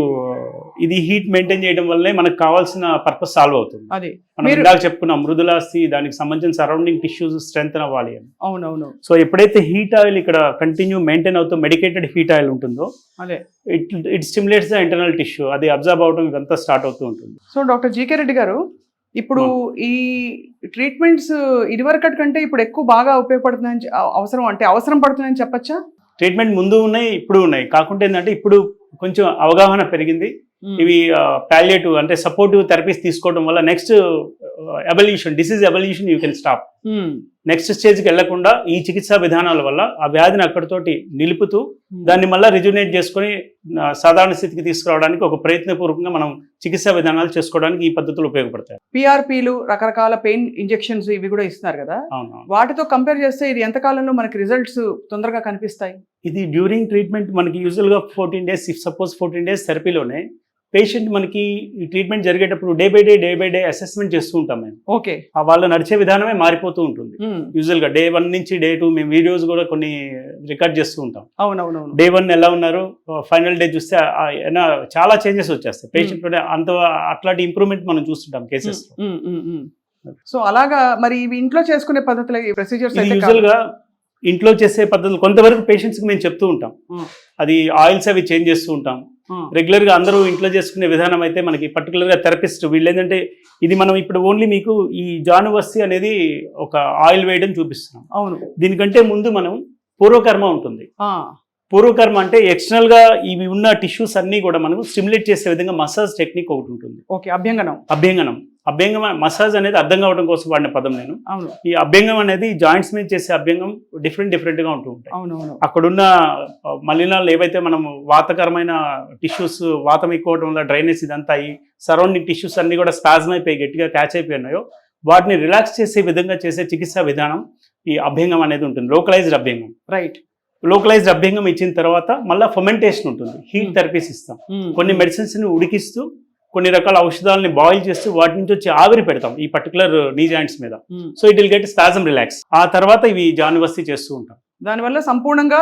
ఇది హీట్ మెయింటైన్ చేయడం వల్లే మనకు కావాల్సిన పర్పస్ సాల్వ్ అవుతుంది. అది మనం ఇందాక చెప్పుకున్నాం, మృదులాస్థి, దానికి సంబంధించిన సరౌండింగ్ టిష్యూస్ స్ట్రెంగ్తన్ అవ్వాలి అని. అవునవును. సో ఎప్పుడైతే హీట్ ఆయిల్ ఇక్కడ కంటిన్యూ మెయింటైన్ అవుతూ మెడికేటెడ్ హీట్ ఆయిల్ ఉంటుందో అదే it stimulates the internal tissue, అది అబ్జర్వ్ అవడం ఇదంతా స్టార్ట్ అవుతూ ఉంటుంది. సో డాక్టర్ జీకే రెడ్డి గారు, ఇప్పుడు ఈ ట్రీట్మెంట్స్ ఇదివరకటి కంటే ఇప్పుడు ఎక్కువ బాగా ఉపయోగపడుతుందని అవసరం పడుతుందని చెప్పచ్చా? ట్రీట్మెంట్ ముందు ఉన్నాయి, ఇప్పుడు ఉన్నాయి. కాకుంటే ఏంటంటే ఇప్పుడు కొంచెం అవగాహన పెరిగింది. ఇవి పాలియేటివ్ అంటే సపోర్టివ్ థెరపీస్ తీసుకోవడం వల్ల next evolution, disease evolution you can stop. Next స్టేజ్కి వెళ్లకుండా ఈ చికిత్సా విధానాల వల్ల ఆ వ్యాధిని అక్కడితోటి నిలుపుతూ దాన్ని మళ్ళీ రిజ్యునేట్ చేసుకుని సాధారణ స్థితికి తీసుకురావడానికి ఒక ప్రయత్నపూర్వకంగా మనం చికిత్సా విధానాలు చేసుకోవడానికి ఈ పద్ధతులు ఉపయోగపడతాయి. పిఆర్పీలు, రకరకాల పెయిన్ ఇంజెక్షన్స్ ఇవి కూడా ఇస్తున్నారు కదా, వాటితో కంపేర్ చేస్తే ఇది ఎంత కాలంలో మనకి రిజల్ట్స్ తొందరగా కనిపిస్తాయి? ఇది డ్యూరింగ్ ట్రీట్మెంట్ మనకి యూజువల్గా 14 days, ఇఫ్ సపోజ్ 14 days థెరపీలోనే పేషెంట్ మనకి ఈ ట్రీట్మెంట్ జరిగేటప్పుడు డే బై డే అసెస్మెంట్ చేస్తూ ఉంటాం మేము. ఓకే, వాళ్ళు నడిచే విధానమే మారిపోతూ ఉంటుంది. యూజువల్ గా Day 1 నుంచి Day 2 మేము వీడియోస్ కూడా కొన్ని రికార్డ్ చేస్తూ ఉంటాం. అవునవును. Day 1 ఎలా ఉన్నారు, ఫైనల్ డే చూస్తే చాలా చేంజెస్ వచ్చేస్తాయి పేషెంట్. అంత అట్లాంటి ఇంప్రూవ్మెంట్ మనం చూస్తుంటాం కేసెస్. సో అలాగా మరి ఇవి ఇంట్లో చేసుకునే పద్ధతులు, ప్రొసీజర్స్ యూజువల్ గా ఇంట్లో చేసే పద్ధతులు కొంతవరకు పేషెంట్స్కి మేము చెప్తూ ఉంటాం. అది ఆయిల్స్ అవి చేంజ్ చేస్తూ ఉంటాం. రెగ్యులర్ గా అందరూ ఇంట్లో చేసుకునే విధానం అయితే మనకి పర్టికులర్ గా థెరపిస్ట్ వీళ్ళు ఏంటంటే ఇది మనం ఇప్పుడు ఓన్లీ మీకు ఈ జానువస్తి అనేది ఒక ఆయిల్ వేయడం చూపిస్తున్నాం. అవును. దీనికంటే ముందు మనం పూర్వకర్మ ఉంటుంది. పూర్వకర్మ అంటే ఎక్స్టర్నల్ గా ఇవి ఉన్న టిష్యూస్ అన్ని కూడా మనం స్టిమ్యులేట్ చేసే విధంగా మసాజ్ టెక్నిక్ ఒకటి ఉంటుంది. ఓకే. అభ్యంగనం. అభ్యంగం మసాజ్ అనేది అర్థం కావడం కోసం వాడిన పదం నేను. ఈ అభ్యంగం అనేది జాయింట్స్ మీద చేసే అభ్యంగం డిఫరెంట్ గా ఉంటూ ఉంటాయి. అక్కడున్న మలినాలు ఏవైతే మనం వాతకరమైన టిష్యూస్ వాతం ఎక్కువ అవడం వల్ల డ్రైనేజ్ ఇదంతా ఈ సరౌండింగ్ టిష్యూస్ అన్ని కూడా స్పాజమ్ అయిపోయి గట్టిగా క్యాచ్ అయిపోయినాయో వాటిని రిలాక్స్ చేసే విధంగా చేసే చికిత్సా విధానం ఈ అభ్యంగం అనేది ఉంటుంది. లోకలైజ్డ్ అభ్యంగం. రైట్. లోకలైజ్డ్ అభ్యంగం ఇచ్చిన తర్వాత మళ్ళీ ఫర్మెంటేషన్ ఉంటుంది. హీట్ థెరపీస్ ఇస్తాం. కొన్ని మెడిసిన్స్ ని ఉడికిస్తూ కొన్ని రకాల ఔషధాలని బాయిల్ చేస్తూ వాటి నుంచి వచ్చి ఆవిరి పెడతాం ఈ పర్టికులర్ నీ జాయింట్స్ మీద. So it will get spasm relax. ఆ తర్వాత ఇవి జానువస్తి చేస్తూ ఉంటాం. దానివల్ల సంపూర్ణంగా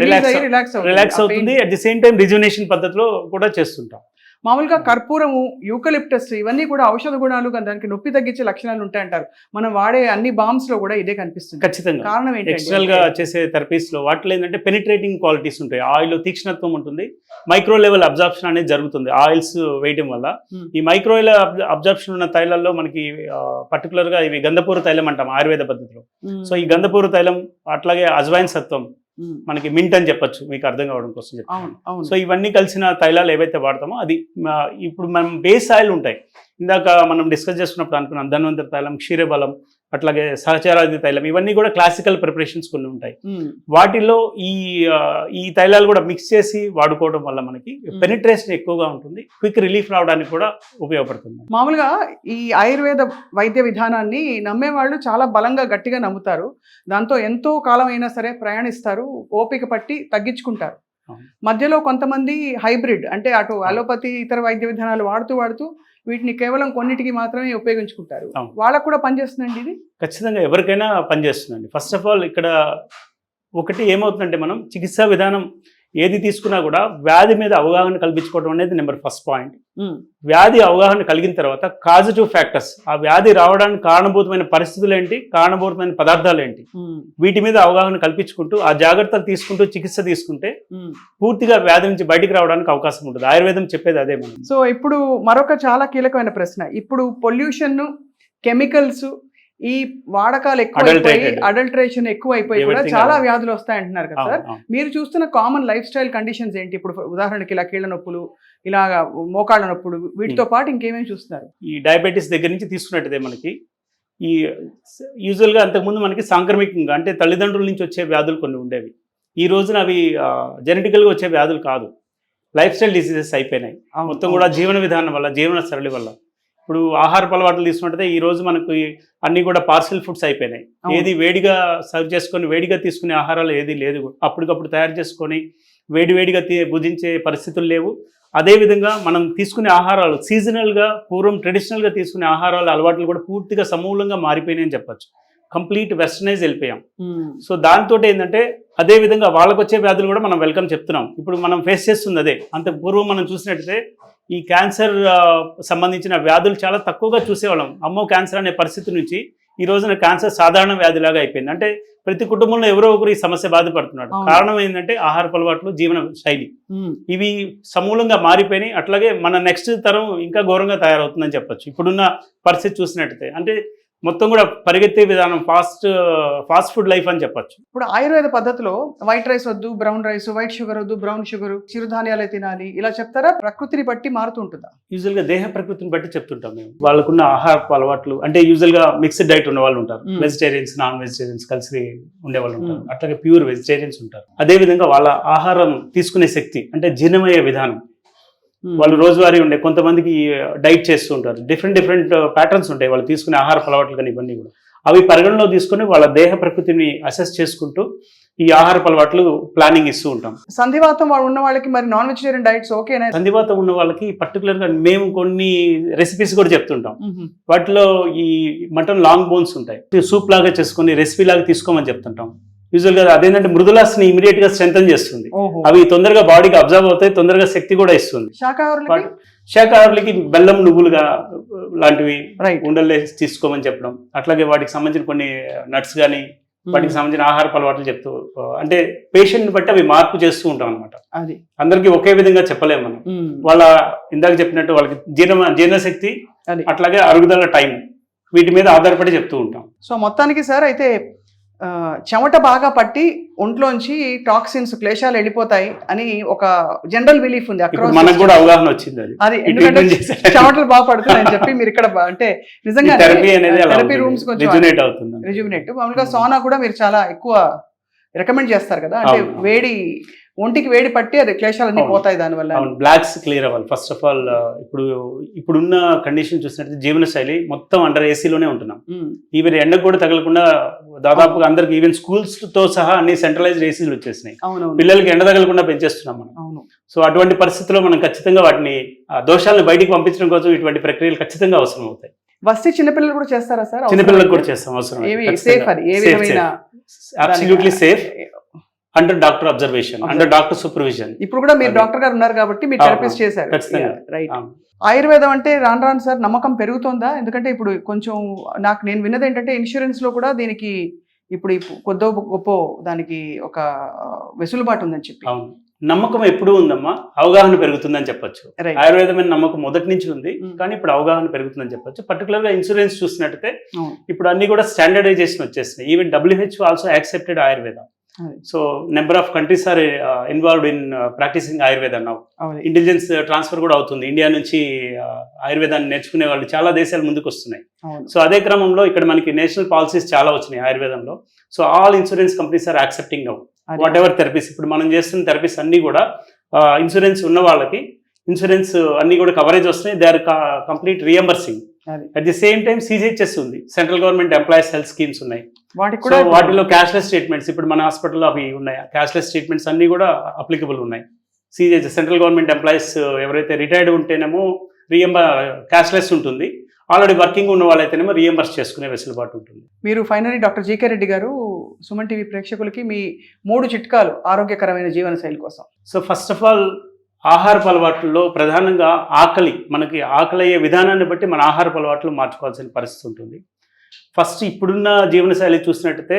రిలాక్స్ అవుతుంది. అట్ ది సేమ్ టైం రిజునేషన్ పద్ధతిలో కూడా చేస్తుంటాం. మామూలుగా కర్పూరము, యూకలిప్టస్ ఇవన్నీ కూడా ఔషధ గుణాలు, దానికి నొప్పి తగ్గించే లక్షణాలు ఉంటాయంటారు. మనం వాడే అన్ని బాంబ్స్ లో కూడా ఇదే కనిపిస్తుంది. ఖచ్చితంగా. కారణం ఏంటి? ఎక్స్టర్నల్ గా చేసే థెరపీస్ లో వాటిలో ఏంటంటే పెనిట్రేటింగ్ క్వాలిటీస్ ఉంటాయి. ఆయిల్ తీక్షణత్వం ఉంటుంది. మైక్రో లెవెల్ అబ్జార్ప్షన్ అనేది జరుగుతుంది ఆయిల్స్ వేయడం వల్ల. ఈ మైక్రో లెవెల్ అబ్జార్ప్షన్ ఉన్న తైలాల్లో మనకి పర్టికులర్ గా ఇవి గంధపూర తైలం అంటాం ఆయుర్వేద పద్ధతిలో. సో ఈ గంధపూర తైలం అట్లాగే అజ్వైన్ సత్వం మనకి మింట్ అని చెప్పొచ్చు మీకు అర్థం కావడం కోసం చెప్తాను. సో ఇవన్నీ కలిసిన తైలాలు ఏవైతే వాడతామో అది ఇప్పుడు మనం బేస్ ఆయిల్ ఉంటాయి. ఇందాక మనం డిస్కస్ చేసుకున్నప్పుడు అనుకున్నాం ధన్వంతరి తైలం, క్షీరబలం, అట్లాగే సహచరాది తైలం, ఇవన్నీ కూడా క్లాసికల్ ప్రిపరేషన్స్ కొన్ని ఉంటాయి. వాటిల్లో ఈ తైలాలు కూడా మిక్స్ చేసి వాడుకోవడం వల్ల మనకి పెనిట్రేషన్ ఎక్కువగా ఉంటుంది. క్విక్ రిలీఫ్ రావడానికి కూడా ఉపయోగపడుతుంది. మామూలుగా ఈ ఆయుర్వేద వైద్య విధానాన్ని నమ్మేవాళ్ళు చాలా బలంగా గట్టిగా నమ్ముతారు. దాంతో ఎంతో కాలం అయినా సరే ప్రయాణిస్తారు, ఓపిక పట్టి తగ్గించుకుంటారు. మధ్యలో కొంతమంది హైబ్రిడ్ అంటే అటు అలోపతి ఇతర వైద్య విధానాలు వాడుతూ వీటిని కేవలం కొన్నిటికి మాత్రమే ఉపయోగించుకుంటారు. వాళ్ళకు కూడా పనిచేస్తుందండి ఇది? ఖచ్చితంగా ఎవరికైనా పనిచేస్తుందండి. ఫస్ట్ ఆఫ్ ఆల్ ఇక్కడ ఒకటి ఏమవుతుందంటే మనం చికిత్సా విధానం ఏది తీసుకున్నా కూడా వ్యాధి మీద అవగాహన కల్పించుకోవడం అనేది నెంబర్ ఫస్ట్ పాయింట్. వ్యాధి అవగాహన కలిగిన తర్వాత కాజిటివ్ ఫ్యాక్టర్స్, ఆ వ్యాధి రావడానికి కారణభూతమైన పరిస్థితులు ఏంటి, కారణభూతమైన పదార్థాలు ఏంటి, వీటి మీద అవగాహన కల్పించుకుంటూ ఆ జాగ్రత్తలు తీసుకుంటూ చికిత్స తీసుకుంటే పూర్తిగా వ్యాధి నుంచి బయటికి రావడానికి అవకాశం ఉంటుంది. ఆయుర్వేదం చెప్పేది అదే మనం. సో ఇప్పుడు మరొక చాలా కీలకమైన ప్రశ్న, ఇప్పుడు పొల్యూషన్, కెమికల్స్, ఈ వాడకాలు ఎక్కువ, అడల్టరేషన్ ఎక్కువ అయిపోయి కూడా చాలా వ్యాధులు వస్తాయంటున్నారు కదా సార్. మీరు చూస్తున్న కామన్ లైఫ్ స్టైల్ కండిషన్స్ ఏంటి? ఇప్పుడు ఉదాహరణకి ఇలా కీళ్ళ నొప్పులు, ఇలా మోకాళ్ళ నొప్పులు, వీటితో పాటు ఇంకేమేమి చూస్తున్నారు? ఈ డయాబెటీస్ దగ్గర నుంచి తీసుకున్నట్టుదే మనకి ఈ యూజువల్గా అంతకుముందు మనకి సాంక్రమికంగా అంటే తల్లిదండ్రుల నుంచి వచ్చే వ్యాధులు కొన్ని ఉండేవి. ఈ రోజున అవి జెనెటికల్గా వచ్చే వ్యాధులు కాదు, లైఫ్ స్టైల్ డిసీజెస్ అయిపోయినాయి. మొత్తం కూడా జీవన విధానం వల్ల, జీవన సరళి వల్ల. ఇప్పుడు ఆహారపు అలవాట్లు తీసుకుంటే ఈ రోజు మనకు అన్ని కూడా పార్సెల్ ఫుడ్స్ అయిపోయినాయి. ఏది వేడిగా సర్వ్ చేసుకొని వేడిగా తీసుకునే ఆహారాలు ఏది లేదు. అప్పటికప్పుడు తయారు చేసుకొని వేడిగా భుజించే పరిస్థితులు లేవు. అదేవిధంగా మనం తీసుకునే ఆహారాలు సీజనల్గా, పూర్వం ట్రెడిషనల్గా తీసుకునే ఆహారాల అలవాట్లు కూడా పూర్తిగా సమూలంగా మారిపోయినాయి అని చెప్పచ్చు. కంప్లీట్ వెస్టర్నైజ్ వెళ్ళిపోయాం. సో దాంతో ఏంటంటే అదే విధంగా వాళ్ళకు వచ్చే వ్యాధులు కూడా మనం వెల్కమ్ చెప్తున్నాం. ఇప్పుడు మనం ఫేస్ చేస్తుంది అదే. అంత పూర్వం మనం చూసినట్టయితే ఈ క్యాన్సర్ సంబంధించిన వ్యాధులు చాలా తక్కువగా చూసేవాళ్ళం. అమ్మో క్యాన్సర్ అనే పరిస్థితి నుంచి ఈ రోజున క్యాన్సర్ సాధారణ వ్యాధిలాగా అయిపోయింది. అంటే ప్రతి కుటుంబంలో ఎవరో ఒకరు ఈ సమస్య బాధపడుతున్నాడు. కారణం ఏంటంటే ఆహారపు అలవాట్లు, జీవన శైలి, ఇవి సమూలంగా మారిపోయినాయి. అట్లాగే మన నెక్స్ట్ తరం ఇంకా ఘోరంగా తయారవుతుందని చెప్పొచ్చు ఇప్పుడున్న పరిస్థితి చూసినట్టయితే. అంటే మొత్తం కూడా పరిగెత్తే విధానం, ఫాస్ట్ ఫుడ్ లైఫ్ అని చెప్పొచ్చు. ఇప్పుడు ఆయుర్వేద పద్ధతిలో వైట్ రైస్ వద్దు, బ్రౌన్ రైస్, వైట్ షుగర్ వద్దు, బ్రౌన్ షుగర్, చిరుధాన్యాలే తినాలి, ఇలా చెప్తారా? ప్రకృతిని బట్టి మారుతుంటుందా? యూజువల్ గా దేహ ప్రకృతిని బట్టి చెప్తుంటాం మేము. వాళ్ళకున్న ఆహారపు అలవాట్లు అంటే యూజువల్ గా మిక్స్డ్ డైట్ ఉన్న వాళ్ళు ఉంటారు. వెజిటేరియన్స్, నాన్ వెజిటేరియన్స్ కలిసి ఉండేవాళ్ళు ఉంటారు. అట్లాగే ప్యూర్ వెజిటేరియన్స్ ఉంటారు. అదే విధంగా వాళ్ళ ఆహారం తీసుకునే శక్తి అంటే జీర్ణమయ్యే విధానం, వాళ్ళు రోజువారీ ఉండే కొంతమందికి డైట్ చేస్తూ ఉంటారు. డిఫరెంట్ ప్యాటర్న్స్ ఉంటాయి వాళ్ళు తీసుకునే ఆహార అలవాట్లు. కానీ ఇవన్నీ కూడా అవి పరిగణలో తీసుకుని వాళ్ళ దేహ ప్రకృతిని అసెస్ చేసుకుంటూ ఈ ఆహార అలవాట్లు ప్లానింగ్ ఇస్తూ ఉంటాం. సంధివాతం ఉన్న వాళ్ళకి మరి నాన్ వెజిటేరియన్ డైట్స్ ఓకేనా? సంధివాతం ఉన్న వాళ్ళకి పర్టికులర్ గా మేము కొన్ని రెసిపీస్ కూడా చెప్తుంటాం. వాటిలో ఈ మటన్ లాంగ్ బోన్స్ ఉంటాయి, సూప్ లాగా చేసుకుని రెసిపీ లాగా తీసుకోమని చెప్తుంటాం. యూజువల్ గా అదేంటంటే మృదులాస్ని ఇమీడియట్ గా స్ట్రెంథన్ చేస్తుంది. అవి తొందరగా బాడీకి అబ్జర్వ్ అవుతాయి, తొందరగా శక్తి కూడా ఇస్తుంది. శాకాహారులకి బెల్లం, నువ్వులుగా లాంటివి ఉండలే తీసుకోమని చెప్పడం. అట్లాగే వాటికి సంబంధించిన కొన్ని నట్స్ కానీ వాటికి సంబంధించిన ఆహార అలవాట్లు చెప్తూ అంటే పేషెంట్ బట్టి అవి మార్పు చేస్తూ ఉంటాం అనమాట. అది అందరికీ ఒకే విధంగా చెప్పలేము మనం. వాళ్ళ ఇందాక చెప్పినట్టు వాళ్ళకి జీర్ణశక్తి అట్లాగే అరుగుదల టైం వీటి మీద ఆధారపడి చెప్తూ ఉంటాం. సో మొత్తానికి సార్ అయితే చెమట బాగా పట్టి ఒంట్లోంచి టాక్సిన్స్ క్లేశాలు వెళ్ళిపోతాయి అని ఒక జనరల్ బిలీఫ్ ఉంది అక్కడ. మనకు కూడా అవగాహన వచ్చింది అది ఎందుకంటే చెమటలు బాగా పడుతున్నాయని చెప్పి మీరు ఇక్కడ అంటే నిజంగా థెరపీ రూమ్స్ కొంచెం రిజ్యూమినేట్. మామూలుగా సోనా కూడా మీరు చాలా ఎక్కువ రికమెండ్ చేస్తారు కదా, అంటే వేడి ఒంటికి వేడి పట్టి అది క్లేశాలన్నీ పోతాయి దానివల్ల. బ్లాక్స్ క్లియర్ అవ్వాలి ఫస్ట్ ఆఫ్ ఆల్. ఇప్పుడున్న కండిషన్ చూసినట్టు జీవనశైలి మొత్తం అండర్ ఏసీలోనే ఉంటున్నాం. ఈవెన్ ఎండకు కూడా తగలకుండా దాదాపుగా అందరికి ఈవెన్ స్కూల్స్ తో సహా అన్ని సెంట్రలైజ్డ్ ఏసీలు వచ్చేసినాయి. పిల్లలకి ఎండ తగలకుండా పెంచేస్తున్నాం మనం. సో అటువంటి పరిస్థితుల్లో మనం ఖచ్చితంగా వాటిని దోషాలను బయటికి పంపించడం కోసం ఇటువంటి ప్రక్రియలు ఖచ్చితంగా అవసరం అవుతాయి. వస్తే చిన్నపిల్లలు కూడా చేస్తారా సార్? చిన్నపిల్లలకు కూడా చేస్తాం, అవసరం. Absolutely safe, under doctor observation, under doctor supervision. ఇప్పుడు కూడా మీరు డాక్టర్ గారు ఉన్నారు కాబట్టి మీరు థెరపిస్ట్ చేశారు. రైట్. ఆయుర్వేదం అంటే రాను రాను సార్ నమ్మకం పెరుగుతుందా? ఎందుకంటే ఇప్పుడు కొంచెం నేను విన్నది ఏంటంటే ఇన్సూరెన్స్ లో కూడా దీనికి ఇప్పుడు కొద్దో గొప్ప దానికి ఒక వెసులుబాటు ఉందని చెప్పి. నమ్మకం ఎప్పుడు ఉందమ్మా, అవగాహన పెరుగుతుందని చెప్పొచ్చు. ఆయుర్వేదమైన నమ్మకం మొదటి నుంచి ఉంది, కానీ ఇప్పుడు అవగాహన పెరుగుతుందని చెప్పొచ్చు. పర్టికులర్ గా ఇన్సూరెన్స్ చూసినట్టయితే ఇప్పుడు అన్ని కూడా స్టాండర్డైజేషన్ వచ్చేసినాయి. Even WHO also accepted Ayurveda. So number of countries are involved in practicing Ayurveda now. Intelligence transfer కూడా అవుతుంది. ఇండియా నుంచి ఆయుర్వేదాన్ని నేర్చుకునే వాళ్ళు చాలా దేశాలు ముందుకు వస్తున్నాయి. సో అదే క్రమంలో ఇక్కడ మనకి నేషనల్ పాలసీస్ చాలా వచ్చినాయి ఆయుర్వేదంలో. So all insurance companies are accepting now whatever therapies. ఇప్పుడు మనం చేస్తున్న థెరపీస్ అన్ని కూడా ఇన్సూరెన్స్ ఉన్న వాళ్ళకి ఇన్సూరెన్స్ అన్ని కూడా కవరేజ్ వస్తున్నాయి. They are complete reimbursing. At the same time CGHS ఉంది, central government employees health schemes ఉన్నాయి. వాటిలో క్యాష్లెస్ ట్రీట్మెంట్స్ ఇప్పుడు మన హాస్పిటల్లో అవి ఉన్నాయి. క్యాష్లెస్ ట్రీట్మెంట్స్ అన్ని కూడా అప్లికబుల్ ఉన్నాయి. CGHS సెంట్రల్ గవర్నమెంట్ ఎంప్లాయీస్ ఎవరైతే రిటైర్డ్ ఉంటేనేమో క్యాష్లెస్ ఉంటుంది. ఆల్రెడీ వర్కింగ్ ఉన్న వాళ్ళైతేనేమో రియంబర్స్ చేసుకునే వెసులుబాటు ఉంటుంది. మీరు ఫైనలీ డాక్టర్ జీకే రెడ్డి గారు సుమన్ టీవీ ప్రేక్షకులకి మీ 3 చిట్కాలు ఆరోగ్యకరమైన జీవన శైలి కోసం. సో ఫస్ట్ ఆఫ్ ఆల్ ఆహారపు అలవాట్లలో ప్రధానంగా మనకి ఆకలి అయ్యే విధానాన్ని బట్టి మన ఆహారపు అలవాట్లు మార్చుకోవాల్సిన పరిస్థితి ఉంటుంది. ఫస్ట్ ఇప్పుడున్న జీవనశైలి చూసినట్టయితే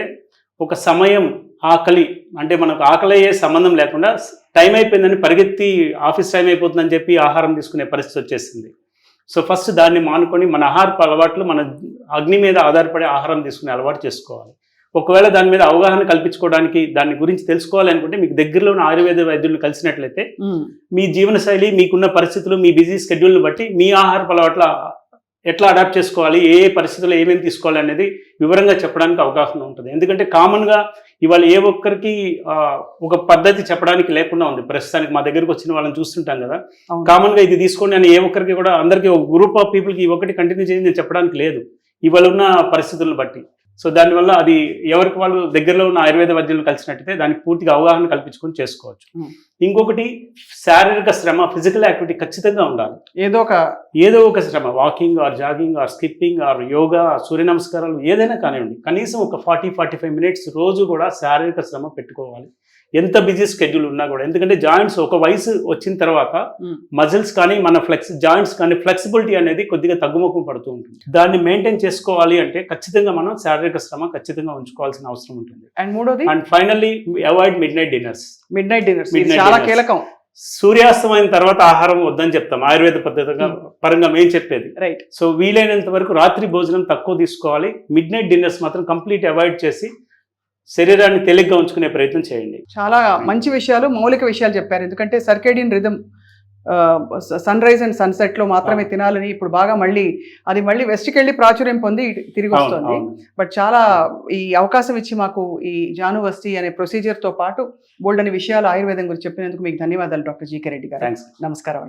ఒక సమయం ఆకలి అంటే మనకు ఆకలి అయ్యే సంబంధం లేకుండా టైం అయిపోయిందని పరిగెత్తి ఆఫీస్ టైం అయిపోతుందని చెప్పి ఆహారం తీసుకునే పరిస్థితి వచ్చేసింది. సో ఫస్ట్ దాన్ని మానుకొని మన ఆహారపు అలవాట్లు మన అగ్ని మీద ఆధారపడే ఆహారం తీసుకునే అలవాటు చేసుకోవాలి. ఒకవేళ దాని మీద అవగాహన కల్పించుకోవడానికి దాని గురించి తెలుసుకోవాలి అనుకుంటే మీకు దగ్గరలో ఉన్న ఆయుర్వేద వైద్యులను కలిసినట్లయితే మీ జీవనశైలి, మీకున్న పరిస్థితులు, మీ బిజీ షెడ్యూల్ని బట్టి మీ ఆహారపు అలవాట్ల ఎట్లా అడాప్ట్ చేసుకోవాలి, ఏ పరిస్థితుల్లో ఏమేమి తీసుకోవాలి అనేది వివరంగా చెప్పడానికి అవకాశం ఉంటుంది. ఎందుకంటే కామన్గా ఇవాళ ఏ ఒక్కరికి ఒక పద్ధతి చెప్పడానికి లేకుండా ఉంది. ప్రస్తుతానికి మా దగ్గరకు వచ్చిన వాళ్ళని చూస్తుంటాం కదా, కామన్గా ఇది తీసుకోండి అని ఏ ఒక్కరికి కూడా అందరికీ ఒక గ్రూప్ ఆఫ్ పీపుల్కి ఒకటి కంటిన్యూ చేసి నేను చెప్పడానికి లేదు ఇవాళ ఉన్న పరిస్థితులను బట్టి. సో దానివల్ల అది ఎవరికి వాళ్ళు దగ్గరలో ఉన్న ఆయుర్వేద వైద్యులను కలిసినట్టయితే దానికి పూర్తిగా అవగాహన కల్పించుకొని చేసుకోవచ్చు. ఇంకొకటి శారీరక శ్రమ, ఫిజికల్ యాక్టివిటీ ఖచ్చితంగా ఉండాలి. ఏదో ఒక శ్రమ, walking or jogging or skipping or yoga, Surya నమస్కారాలు ఏదైనా కానివ్వండి, కనీసం ఒక 40-45 మినిట్స్ రోజు కూడా శారీరక శ్రమ పెట్టుకోవాలి. ఎంత బిజీ స్కెడ్యూల్ ఉన్నా కూడా. ఎందుకంటే జాయింట్స్ ఒక వయసు వచ్చిన తర్వాత మజిల్స్ కానీ మన జాయింట్స్ కానీ ఫ్లెక్సిబిలిటీ అనేది కొద్దిగా తగ్గుముఖం పడుతూ ఉంటుంది. దాన్ని మెయింటైన్ చేసుకోవాలి అంటే ఖచ్చితంగా మనం శారీరక శ్రమ ఖచ్చితంగా ఉంచుకోవాల్సిన అవసరం ఉంటుంది. And finally avoid mid night dinners చాలా కీలకం. సూర్యాస్తమైన తర్వాత ఆహారం వద్దని చెప్తాం ఆయుర్వేద పద్ధతిగా పరంగా మేము చెప్పేది. రైట్. సో వీలైనంత వరకు రాత్రి భోజనం తక్కువ తీసుకోవాలి. మిడ్ నైట్ డిన్నర్స్ మాత్రం కంప్లీట్ అవాయిడ్ చేసి శరీరాన్ని తేలిగ్గా ఉంచుకునే ప్రయత్నం చేయండి. చాలా మంచి విషయాలు, మౌలిక విషయాలు చెప్పారు. ఎందుకంటే circadian rhythm sunrise and sunset లో మాత్రమే తినాలని ఇప్పుడు బాగా మళ్ళీ వెస్ట్కి వెళ్ళి ప్రాచుర్యం పొంది తిరిగి వస్తుంది. బట్ చాలా ఈ అవకాశం ఇచ్చి మాకు ఈ జానువస్తి అనే ప్రొసీజర్ తో పాటు బోల్డ్ అనే విషయాలు ఆయుర్వేదం గురించి చెప్పినందుకు మీకు ధన్యవాదాలు డాక్టర్ జీకే రెడ్డి గారు. థాంక్స్. నమస్కారం.